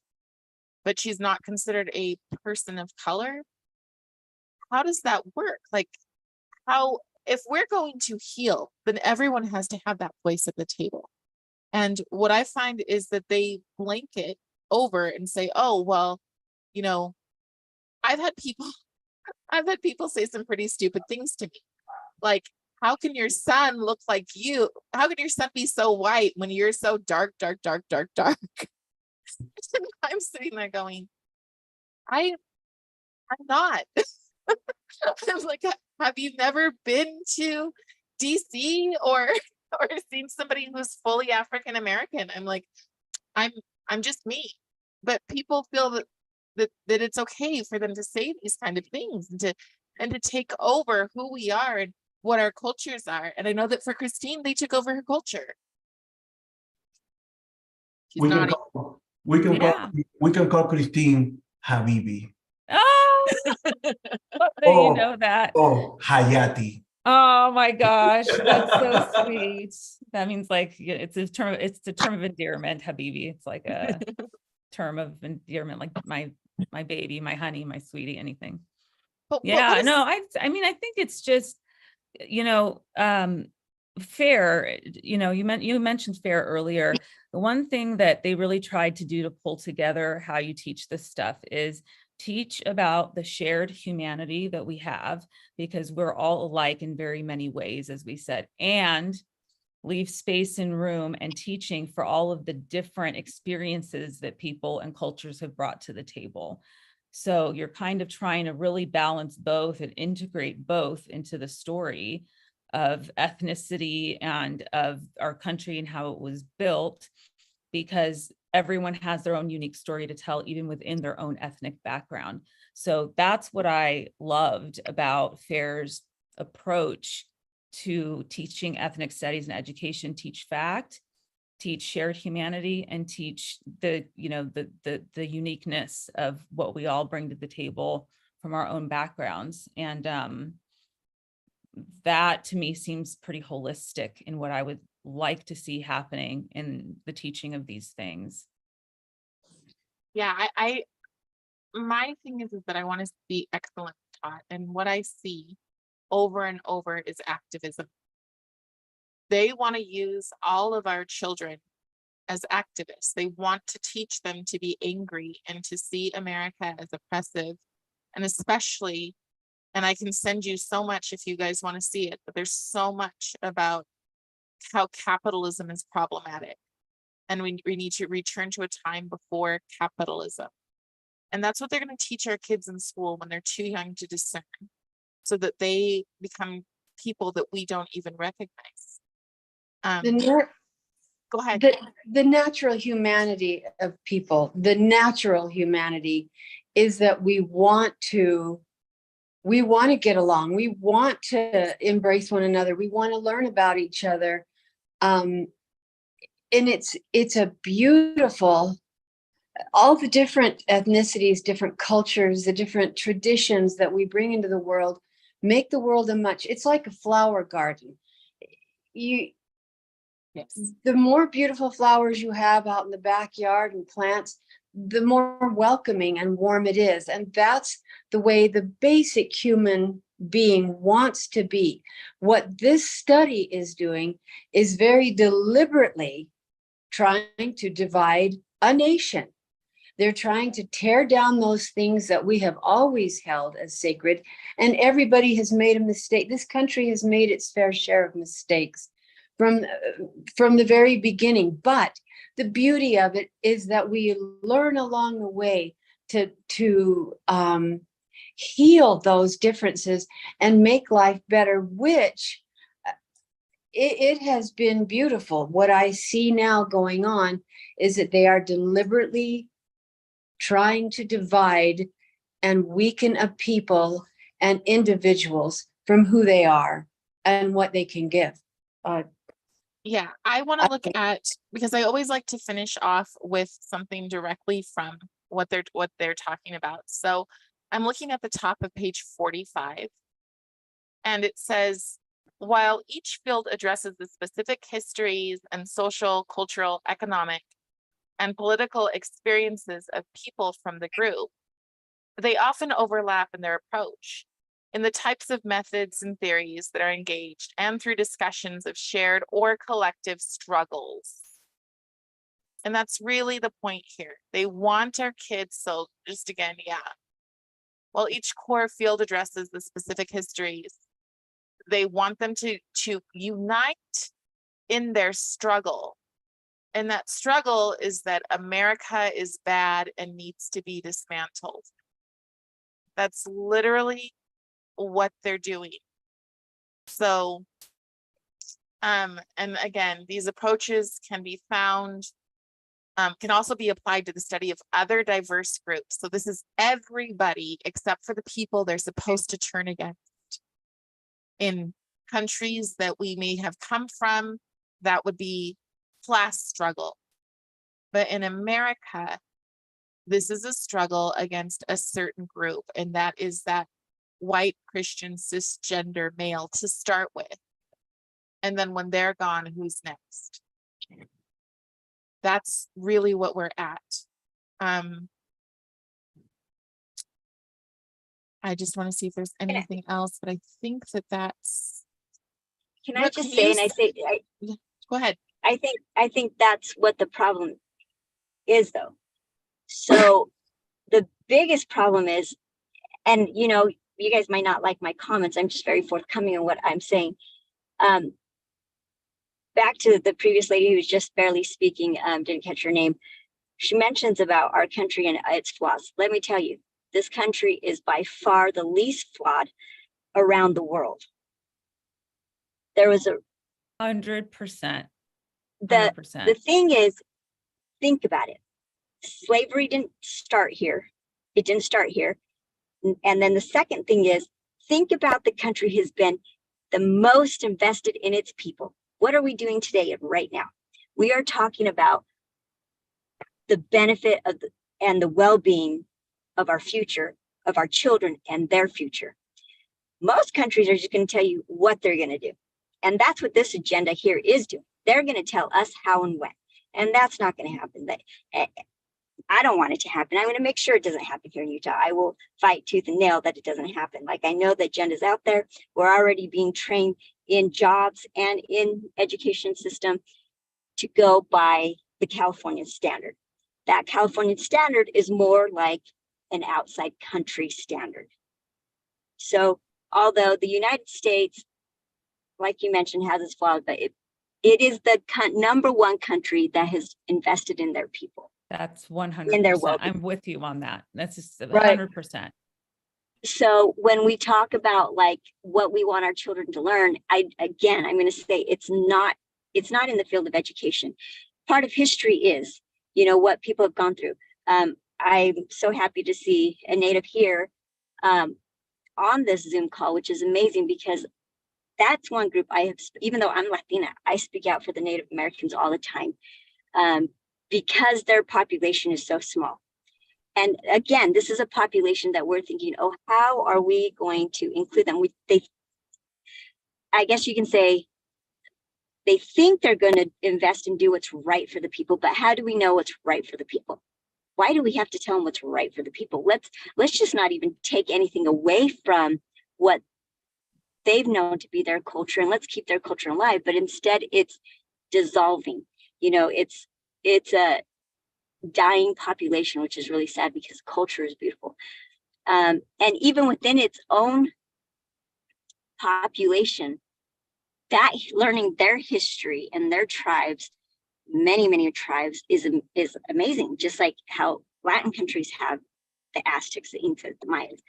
but she's not considered a person of color. How does that work? Like, how, if we're going to heal, then everyone has to have that voice at the table. And what I find is that they blanket over and say, oh, well, I've had people say some pretty stupid things to me. Like, how can your son look like you? How can your son be so white when you're so dark, dark, dark, dark, dark? I'm sitting there going, I'm not. I'm like, have you never been to DC or seen somebody who's fully African American? I'm like, I'm just me. But people feel that it's okay for them to say these kind of things, and to take over who we are and what our cultures are. And I know that for Christine, they took over her culture. She's We can naughty. call, Yeah. we can call Christine Habibi. Oh, Oh. you know that. Oh, Hayati. Oh my gosh, that's so sweet. That means it's a term of endearment, Habibi. It's like a term of endearment, like my baby, my honey, my sweetie, anything. But Yeah, no, I mean, I think it's just, fair, you mentioned fair earlier. The one thing that they really tried to do to pull together how you teach this stuff is teach about the shared humanity that we have, because we're all alike in very many ways, as we said, and leave space and room and teaching for all of the different experiences that people and cultures have brought to the table. So you're kind of trying to really balance both and integrate both into the story of ethnicity and of our country and how it was built, because everyone has their own unique story to tell, even within their own ethnic background. So that's what I loved about FAIR's approach to teaching ethnic studies and education: teach fact, teach shared humanity, and teach the uniqueness of what we all bring to the table from our own backgrounds. And that to me seems pretty holistic in what I would like to see happening in the teaching of these things. Yeah, my thing is that I want to be excellent taught, and what I see over and over is activism. They want to use all of our children as activists. They want to teach them to be angry and to see America as oppressive, and especially And I can send you so much if you guys want to see it, but there's so much about how capitalism is problematic. And we need to return to a time before capitalism. And that's what they're going to teach our kids in school when they're too young to discern, so that they become people that we don't even recognize. Go ahead. The natural humanity of people, the natural humanity is that we want to get along. We want to embrace one another. We want to learn about each other. And it's a beautiful, all the different ethnicities, different cultures, the different traditions that we bring into the world make the world it's like a flower garden. The more beautiful flowers you have out in the backyard and plants, the more welcoming and warm it is. And that's the way the basic human being wants to be. What this study is doing is very deliberately trying to divide a nation. They're trying to tear down those things that we have always held as sacred, and everybody has made a mistake. This country has made its fair share of mistakes from the very beginning. But the beauty of it is that we learn along the way to heal those differences and make life better, which it has been beautiful. What I see now going on is that they are deliberately trying to divide and weaken a people and individuals from who they are and what they can give. Yeah, I want to look at, because I always like to finish off with something directly from what they're talking about. So I'm looking at the top of page 45, and it says, while each field addresses the specific histories and social, cultural, economic, and political experiences of people from the group, they often overlap in their approach, in the types of methods and theories that are engaged, and through discussions of shared or collective struggles. And that's really the point here. They want our kids, so just again, while each core field addresses the specific histories, they want them to unite in their struggle. And that struggle is that America is bad and needs to be dismantled. That's literally what they're doing. So, and again, these approaches can be found, can also be applied to the study of other diverse groups. So this is everybody except for the people they're supposed to turn against. In countries that we may have come from, that would be class struggle. But in America, this is a struggle against a certain group, and that is that white Christian cisgender male to start with. And then when they're gone, who's next? That's really what we're at. I just want to see if there's anything else, but I think that's. Can I just say, go ahead. I think that's what the problem is, though. So the biggest problem is, and you know, you guys might not like my comments. I'm just very forthcoming in what I'm saying. Back to the previous lady who was just barely speaking, didn't catch her name. She mentions about our country and its flaws. Let me tell you, this country is by far the least flawed around the world. There was 100%. The thing is, think about it. Slavery didn't start here. It didn't start here. And then the second thing is, think about the country has been the most invested in its people. What are we doing today and right now? We are talking about the benefit of and the well-being of our future, of our children and their future. Most countries are just going to tell you what they're going to do. And that's what this agenda here is doing. They're going to tell us how and when. And that's not going to happen. I don't want it to happen. I'm going to make sure it doesn't happen here in Utah. I will fight tooth and nail that it doesn't happen. Like, I know the agenda's out there. We're already being trained in jobs and in education system to go by the California standard. That California standard is more like an outside country standard. So although the United States, like you mentioned, has its flaws, but it is the number one country that has invested in their people. That's In their 100%. well-being. I'm with you on that. That's just Right. 100%. So when we talk about like what we want our children to learn, I'm going to say it's not in the field of education. Part of history is, what people have gone through. I'm so happy to see a Native here on this Zoom call, which is amazing because that's one group I have, even though I'm Latina, I speak out for the Native Americans all the time because their population is so small. And again, this is a population that we're thinking, oh, how are we going to include them? I guess you can say they think they're going to invest and do what's right for the people, but how do we know what's right for the people? Why do we have to tell them what's right for the people? Let's just not even take anything away from what they've known to be their culture, and let's keep their culture alive. But instead, it's dissolving. It's a dying population, which is really sad because culture is beautiful. And even within its own population, that learning their history and their tribes, many tribes, is amazing. Just like how Latin countries have the Aztecs, the Incas, the Mayas,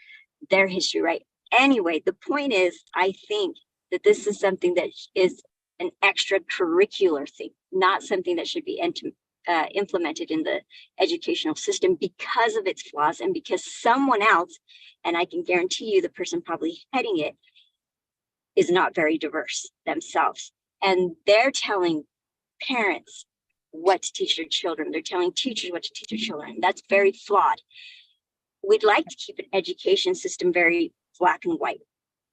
their history, right? Anyway, the point is, I think that this is something that is an extracurricular thing, not something that should be implemented in the educational system because of its flaws and because someone else, and I can guarantee you the person probably heading it, is not very diverse themselves. And they're telling parents what to teach their children. They're telling teachers what to teach their children. That's very flawed. We'd like to keep an education system very black and white.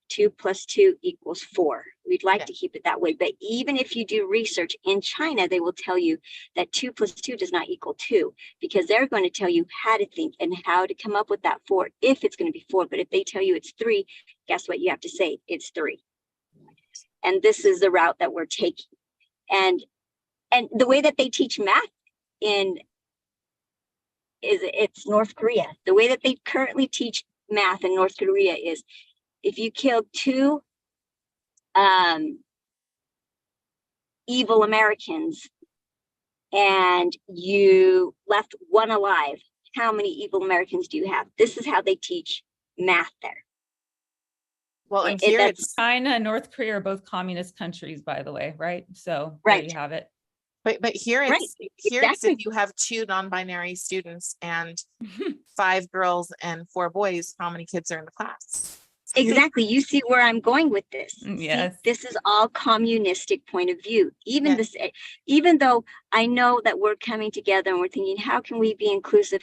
2 + 2 = 4. We'd like to keep it that way. But even if you do research in China, they will tell you that 2 + 2 does not equal 2, because they're going to tell you how to think and how to come up with that 4 if it's going to be 4. But if they tell you it's 3, guess what you have to say? It's 3. And this is the route that we're taking. And the way that they teach math it's North Korea. The way that they currently teach math in North Korea is if you kill 2 evil Americans and you left 1 alive, how many evil Americans do you have? This is how they teach math there. Well, and here it's China and North Korea are both communist countries, by the way, right? So Right. there you have it. but here Right, it's exactly. if you have 2 non-binary students and 5 girls and 4 boys, how many kids are in the class? Exactly. You see where I'm going with this. Yes. See, this is all communistic point of view. Even Yes. even though I know that we're coming together and we're thinking, how can we be inclusive?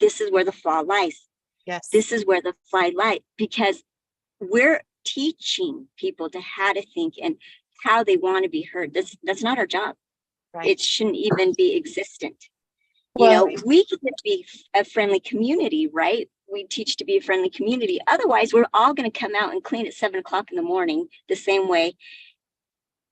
This is where the flaw lies. Yes. This is where the flaw lies, because we're teaching people to how to think and how they want to be heard. That's not our job. Right. It shouldn't even be existent. Well- We can be a friendly community, right? We teach to be a friendly community. Otherwise, we're all going to come out and clean at 7 o'clock in the morning the same way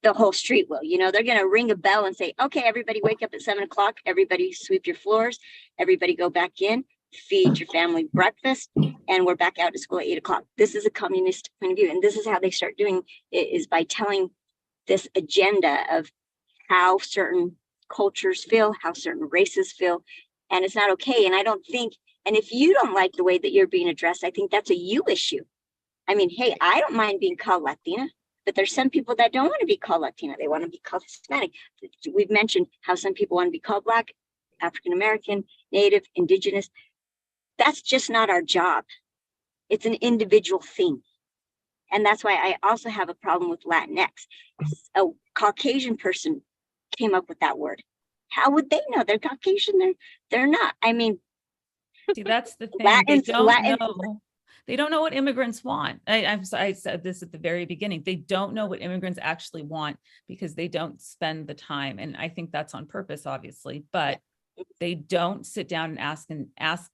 the whole street will. They're going to ring a bell and say, okay, everybody wake up at 7 o'clock. Everybody sweep your floors. Everybody go back in, feed your family breakfast, and we're back out to school at 8 o'clock. This is a communist point of view. And this is how they start doing it, is by telling this agenda of how certain cultures feel, how certain races feel, and it's not okay. And I don't think, and if you don't like the way that you're being addressed, I think that's a you issue. I mean, hey, I don't mind being called Latina, but there's some people that don't want to be called Latina. They want to be called Hispanic. We've mentioned how some people want to be called Black, African American, Native, Indigenous. That's just not our job. It's an individual thing. And that's why I also have a problem with Latinx. A Caucasian person came up with that word. How would they know? They're Caucasian. They're not. I mean, See, that's the thing. Latins- They don't Latins- know. They don't know what immigrants want. I said this at the very beginning. They don't know what immigrants actually want because they don't spend the time. And I think that's on purpose, obviously, but they don't sit down and ask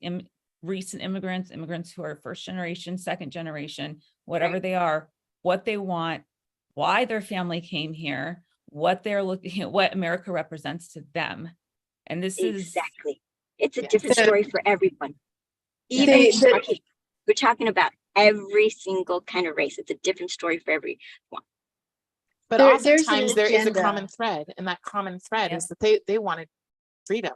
recent immigrants who are first generation, second generation, whatever Right. they are, what they want, why their family came here, what they're looking at, what America represents to them. And this is exactly. It's a Yes. different story for everyone. They- We're talking about every single kind of race. It's a different story for everyone. But There's an oftentimes there is a agenda. common thread, and that common thread Yep. is that they wanted freedom.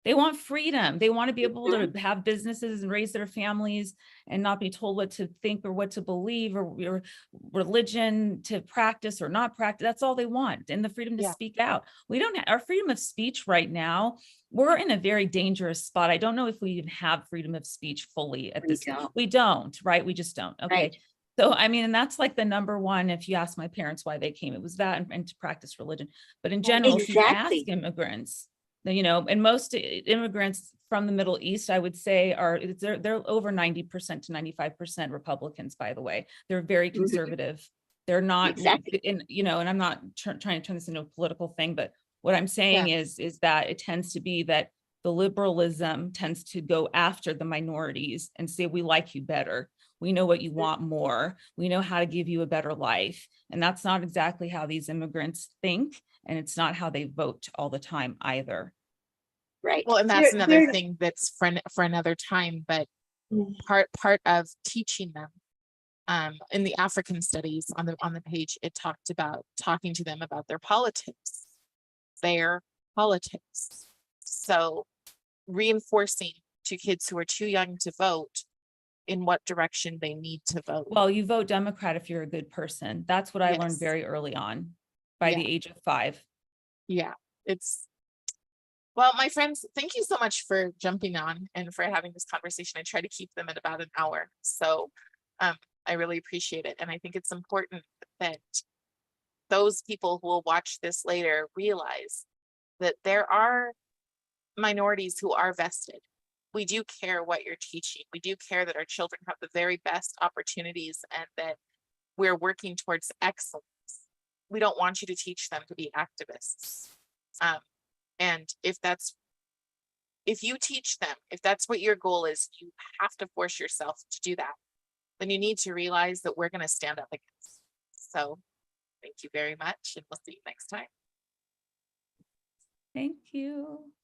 They want freedom. They want to be able Mhm. to have businesses and raise their families and not be told what to think or what to believe or religion to practice or not practice. That's all they want. And the freedom to Yeah. speak out. We don't have our freedom of speech right now. We're in a very dangerous spot. I don't know if we even have freedom of speech fully at We this. don't. We don't, right? We just don't. Okay. Right. So, I mean, and that's like the number one, if you ask my parents why they came, it was that and to practice religion. But in general, if you ask Exactly. immigrants, you know, and most immigrants from the Middle East, I would say they're over 90% to 95% Republicans, by the way. They're very conservative. They're not Exactly. in, you know, and I'm not trying to turn this into a political thing, but what I'm saying is that it tends to be that the liberalism tends to go after the minorities and say, we like you better. We know what you want more. We know how to give you a better life. And that's not exactly how these immigrants think. And it's not how they vote all the time either. Right. Well, and that's another There- thing that's for another time, but Mm. part of teaching them in the African studies on the page, it talked about talking to them about their politics. So reinforcing to kids who are too young to vote in what direction they need to vote. Well, you vote Democrat if you're a good person. That's what I learned Yes. very early on by Yeah. the age of 5. Yeah, well, my friends, thank you so much for jumping on and for having this conversation. I try to keep them at about an hour. So I really appreciate it. And I think it's important that those people who will watch this later realize that there are minorities who are vested. We do care what you're teaching. We do care that our children have the very best opportunities and that we're working towards excellence. We don't want you to teach them to be activists. And if you teach them, if that's what your goal is, you have to force yourself to do that. Then you need to realize that we're going to stand up against. So thank you very much, and we'll see you next time. Thank you.